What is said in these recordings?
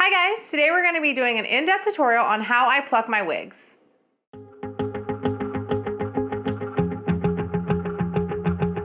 Hi guys, today we're going to be doing an in-depth tutorial on how I pluck my wigs.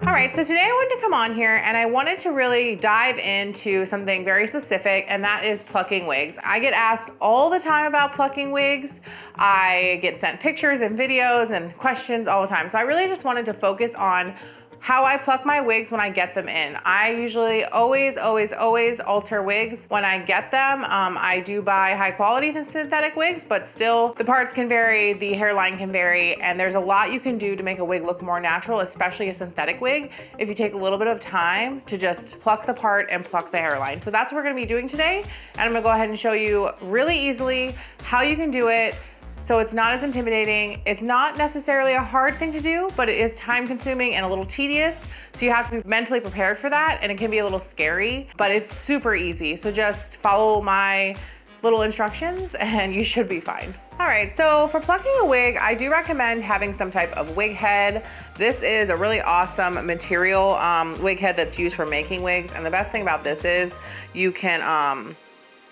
Alright, so today I wanted to come on here and I wanted to really dive into something very specific, and that is plucking wigs. I get asked all the time about plucking wigs. I get sent pictures and videos and questions all the time. So I really just wanted to focus on how I pluck my wigs when I get them in. I usually always alter wigs when I get them. I do buy high quality synthetic wigs, but still the parts can vary, the hairline can vary, and there's a lot you can do to make a wig look more natural, especially a synthetic wig, if you take a little bit of time to just pluck the part and pluck the hairline. So that's what we're gonna be doing today, and I'm gonna go ahead and show you really easily how you can do it. So it's not as intimidating. It's not necessarily a hard thing to do, but it is time consuming and a little tedious. So you have to be mentally prepared for that, and it can be a little scary, but it's super easy. So just follow my little instructions and you should be fine. All right, so for plucking a wig, I do recommend having some type of wig head. This is a really awesome material wig head that's used for making wigs. And the best thing about this is you can,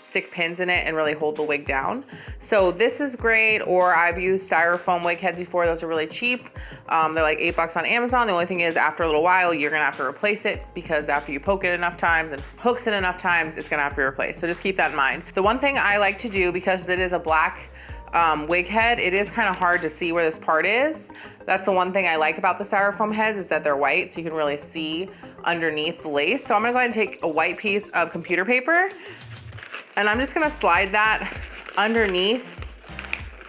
stick pins in it and really hold the wig down. So this is great, or I've used styrofoam wig heads before. Those are really cheap. They're like $8 on Amazon. The only thing is after a little while, you're gonna have to replace it because after you poke it enough times and hooks it enough times, it's gonna have to be replaced. So just keep that in mind. The one thing I like to do, because it is a black wig head, it is kind of hard to see where this part is. That's the one thing I like about the styrofoam heads, is that they're white, so you can really see underneath the lace. So I'm gonna go ahead and take a white piece of computer paper, and I'm just gonna slide that underneath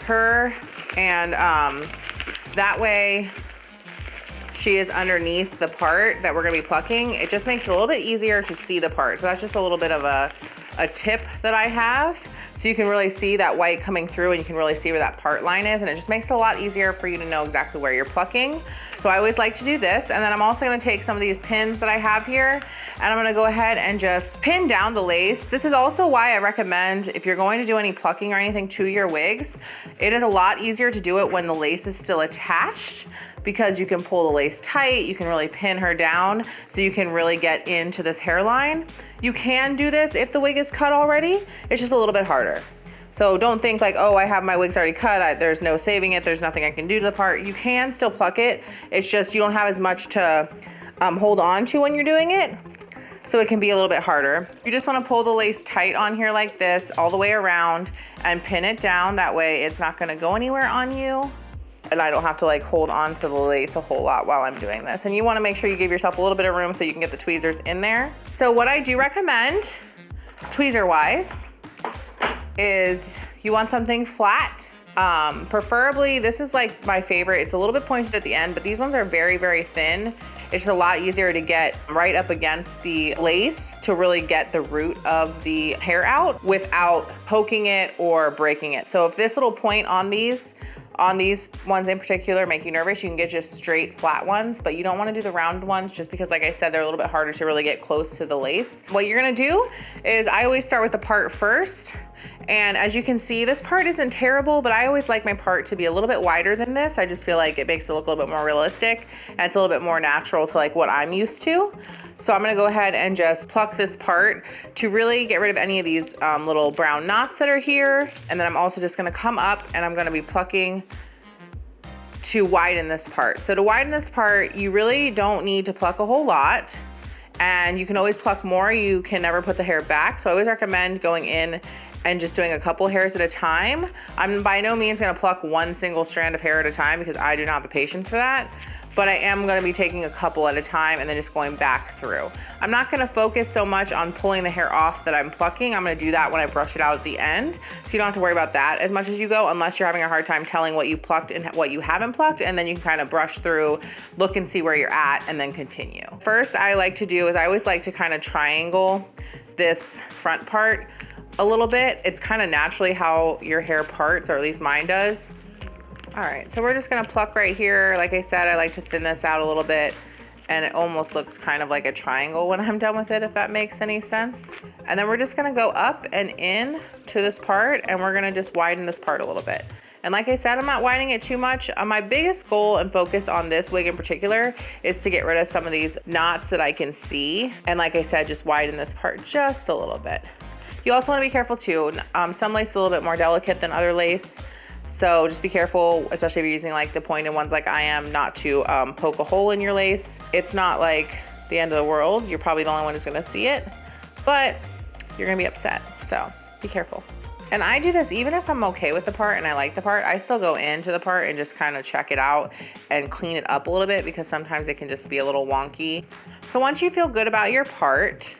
her, and that way she is underneath the part that we're gonna be plucking. It just makes it a little bit easier to see the part. So that's just a little bit of a tip that I have. So you can really see that white coming through, and you can really see where that part line is, and it just makes it a lot easier for you to know exactly where you're plucking. So I always like to do this, and then I'm also gonna take some of these pins that I have here, and I'm gonna go ahead and just pin down the lace. This is also why I recommend, if you're going to do any plucking or anything to your wigs, it is a lot easier to do it when the lace is still attached, because you can pull the lace tight, you can really pin her down, so you can really get into this hairline. You can do this if the wig is cut already, it's just a little bit harder. So don't think like, oh, I have my wigs already cut, there's no saving it, there's nothing I can do to the part. You can still pluck it, it's just you don't have as much to hold on to when you're doing it, so it can be a little bit harder. You just wanna pull the lace tight on here like this, all the way around, and pin it down. That way it's not gonna go anywhere on you, and I don't have to like hold on to the lace a whole lot while I'm doing this. And you wanna make sure you give yourself a little bit of room so you can get the tweezers in there. So what I do recommend, tweezer-wise, is you want something flat. Preferably, this is like my favorite. It's a little bit pointed at the end, but these ones are very thin. It's just a lot easier to get right up against the lace to really get the root of the hair out without poking it or breaking it. So if this little point on these ones in particular make you nervous, you can get just straight flat ones, but you don't want to do the round ones just because, like I said, they're a little bit harder to really get close to the lace. What you're gonna do is, I always start with the part first, and as you can see, this part isn't terrible, but I always like my part to be a little bit wider than this. I just feel like it makes it look a little bit more realistic, and it's a little bit more natural to like what I'm used to. So I'm gonna go ahead and just pluck this part to really get rid of any of these little brown knots that are here. And then I'm also just gonna come up and I'm gonna be plucking to widen this part. So to widen this part, you really don't need to pluck a whole lot, and you can always pluck more. You can never put the hair back. So I always recommend going in and just doing a couple hairs at a time. I'm by no means gonna pluck one single strand of hair at a time because I do not have the patience for that. But I am gonna be taking a couple at a time and then just going back through. I'm not gonna focus so much on pulling the hair off that I'm plucking. I'm gonna do that when I brush it out at the end. So you don't have to worry about that as much as you go, unless you're having a hard time telling what you plucked and what you haven't plucked, and then you can kind of brush through, look and see where you're at, and then continue. First, I like to do is I always like to kind of triangle this front part a little bit. It's kind of naturally how your hair parts, or at least mine does. All right, so we're just gonna pluck right here. Like I said, I like to thin this out a little bit, and it almost looks kind of like a triangle when I'm done with it, if that makes any sense. And then we're just gonna go up and in to this part, and we're gonna just widen this part a little bit. And like I said, I'm not widening it too much. My biggest goal and focus on this wig in particular is to get rid of some of these knots that I can see. And like I said, just widen this part just a little bit. You also want to be careful too. Some lace is a little bit more delicate than other lace. So just be careful, especially if you're using like the pointed ones like I am, not to poke a hole in your lace. It's not like the end of the world. You're probably the only one who's gonna see it, but you're gonna be upset. So be careful. And I do this even if I'm okay with the part and I like the part, I still go into the part and just kind of check it out and clean it up a little bit because sometimes it can just be a little wonky. So once you feel good about your part,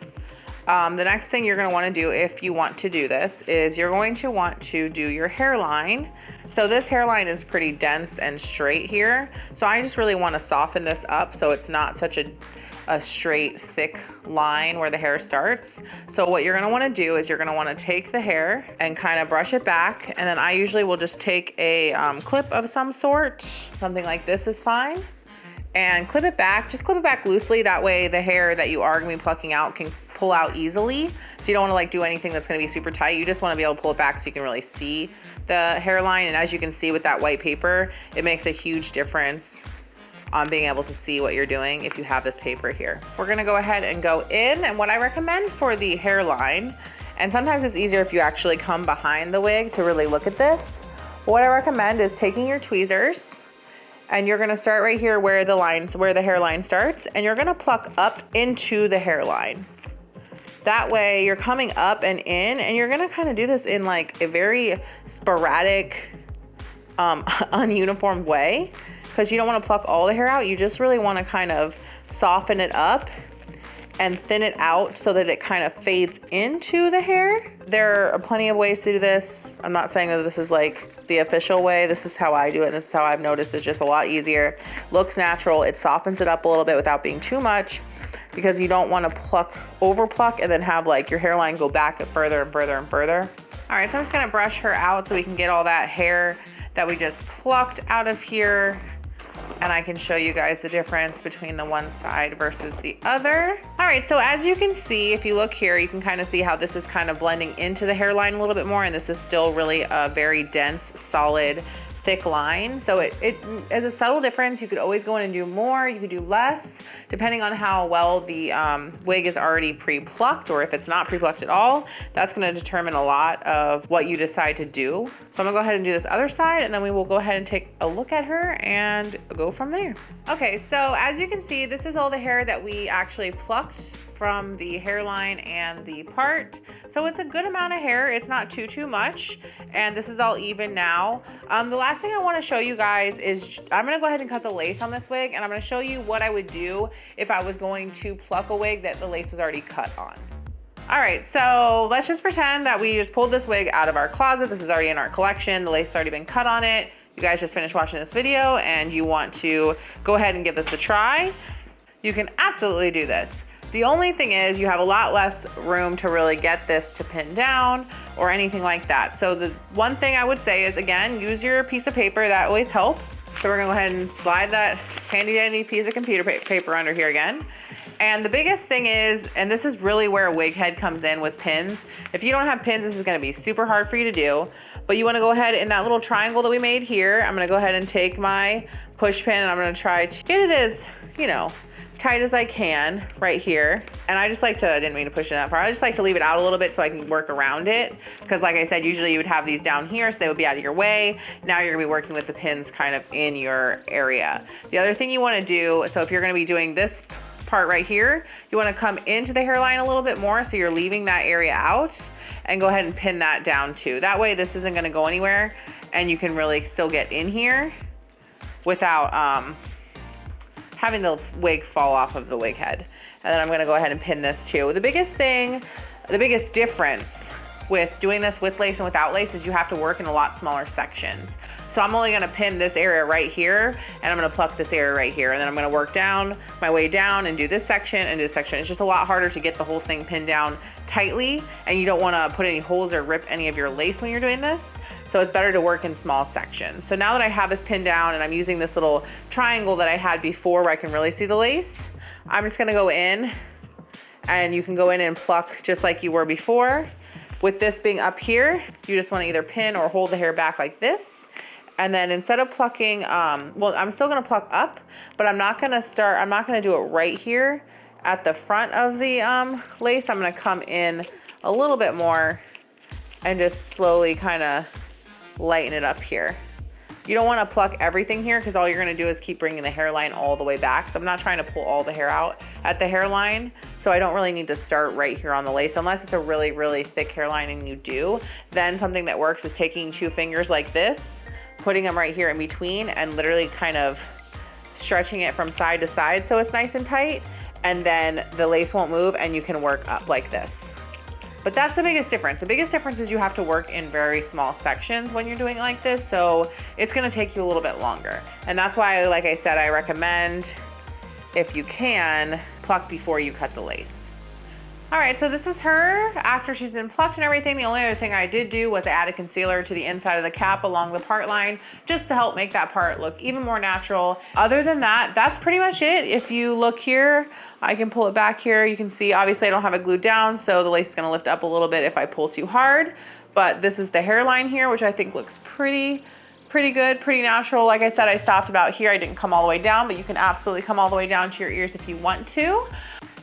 the next thing you're gonna wanna do if you want to do this is you're going to want to do your hairline. So this hairline is pretty dense and straight here. So I just really wanna soften this up so it's not such a straight, thick line where the hair starts. So what you're gonna wanna do is you're gonna wanna take the hair and kind of brush it back. And then I usually will just take a clip of some sort. Something like this is fine. And clip it back, just clip it back loosely. That way the hair that you are gonna be plucking out can pull out easily. So you don't wanna like do anything that's gonna be super tight. You just wanna be able to pull it back so you can really see the hairline. And as you can see with that white paper, it makes a huge difference on being able to see what you're doing if you have this paper here. We're gonna go ahead and go in, and what I recommend for the hairline, and sometimes it's easier if you actually come behind the wig to really look at this. What I recommend is taking your tweezers, and you're gonna start right here where the hairline starts, and you're gonna pluck up into the hairline. That way you're coming up and in, and you're gonna kind of do this in like a very sporadic, ununiform way, because you don't want to pluck all the hair out. You just really want to kind of soften it up and thin it out so that it kind of fades into the hair. There are plenty of ways to do this. I'm not saying that this is like the official way. This is how I do it. And this is how I've noticed it's just a lot easier. Looks natural. It softens it up a little bit without being too much, because you don't want to over pluck and then have like your hairline go back further and further and further. All right, so I'm just gonna brush her out so we can get all that hair that we just plucked out of here. And I can show you guys the difference between the one side versus the other. All right, so as you can see, if you look here, you can kind of see how this is kind of blending into the hairline a little bit more, and this is still really a very dense, solid, thick line. So it is a subtle difference. You could always go in and do more, you could do less, depending on how well the wig is already pre-plucked, or if it's not pre-plucked at all. That's gonna determine a lot of what you decide to do. So I'm gonna go ahead and do this other side, and then we will go ahead and take a look at her and go from there. Okay, so as you can see, this is all the hair that we actually plucked from the hairline and the part. So it's a good amount of hair. It's not too much. And this is all even now. The last thing I wanna show you guys is, I'm gonna go ahead and cut the lace on this wig, and I'm gonna show you what I would do if I was going to pluck a wig that the lace was already cut on. All right, so let's just pretend that we just pulled this wig out of our closet. This is already in our collection. The lace has already been cut on it. You guys just finished watching this video and you want to go ahead and give this a try. You can absolutely do this. The only thing is you have a lot less room to really get this to pin down or anything like that. So the one thing I would say is, again, use your piece of paper. That always helps. So we're gonna go ahead and slide that handy dandy piece of computer paper under here again. And the biggest thing is, and this is really where a wig head comes in with pins. If you don't have pins, this is gonna be super hard for you to do, but you wanna go ahead in that little triangle that we made here. I'm gonna go ahead and take my push pin and I'm gonna try to get it as, you know, tight as I can right here. And I just like to, I didn't mean to push it that far. I just like to leave it out a little bit so I can work around it. Because like I said, usually you would have these down here so they would be out of your way. Now you're gonna be working with the pins kind of in your area. The other thing you wanna do, so if you're gonna be doing this part right here, you wanna come into the hairline a little bit more so you're leaving that area out, and go ahead and pin that down too. That way this isn't gonna go anywhere and you can really still get in here without having the wig fall off of the wig head. And then I'm gonna go ahead and pin this too. The biggest difference with doing this with lace and without lace is you have to work in a lot smaller sections. So I'm only gonna pin this area right here, and I'm gonna pluck this area right here, and then I'm gonna work down my way down and do this section and do this section. It's just a lot harder to get the whole thing pinned down tightly, and you don't wanna put any holes or rip any of your lace when you're doing this. So it's better to work in small sections. So now that I have this pinned down and I'm using this little triangle that I had before where I can really see the lace, I'm just gonna go in, and you can go in and pluck just like you were before. With this being up here, you just wanna either pin or hold the hair back like this. And then instead of plucking, well, I'm still gonna pluck up, but I'm not gonna do it right here at the front of the lace. I'm gonna come in a little bit more and just slowly kind of lighten it up here. You don't want to pluck everything here because all you're going to do is keep bringing the hairline all the way back. So I'm not trying to pull all the hair out at the hairline. So I don't really need to start right here on the lace unless it's a really, really thick hairline and you do. Then something that works is taking 2 fingers like this, putting them right here in between and literally kind of stretching it from side to side so it's nice and tight. And then the lace won't move and you can work up like this. But that's the biggest difference. The biggest difference is you have to work in very small sections when you're doing it like this, so it's gonna take you a little bit longer. And that's why, like I said, I recommend, if you can, pluck before you cut the lace. All right, so this is her after she's been plucked and everything. The only other thing I did do was add a concealer to the inside of the cap along the part line, just to help make that part look even more natural. Other than that, that's pretty much it. If you look here, I can pull it back here. You can see, obviously I don't have it glued down, so the lace is gonna lift up a little bit if I pull too hard. But this is the hairline here, which I think looks pretty good, pretty natural. Like I said, I stopped about here. I didn't come all the way down, but you can absolutely come all the way down to your ears if you want to.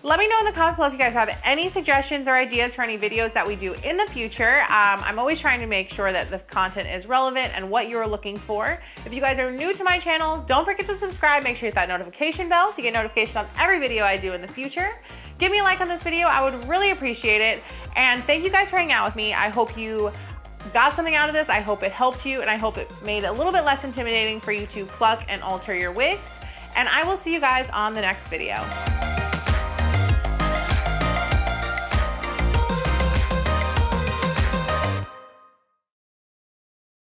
Let me know in the comments below if you guys have any suggestions or ideas for any videos that we do in the future. I'm always trying to make sure that the content is relevant and what you're looking for. If you guys are new to my channel, don't forget to subscribe. Make sure you hit that notification bell so you get notifications on every video I do in the future. Give me a like on this video. I would really appreciate it. And thank you guys for hanging out with me. I hope you got something out of this. I hope it helped you, and I hope it made it a little bit less intimidating for you to pluck and alter your wigs. And I will see you guys on the next video.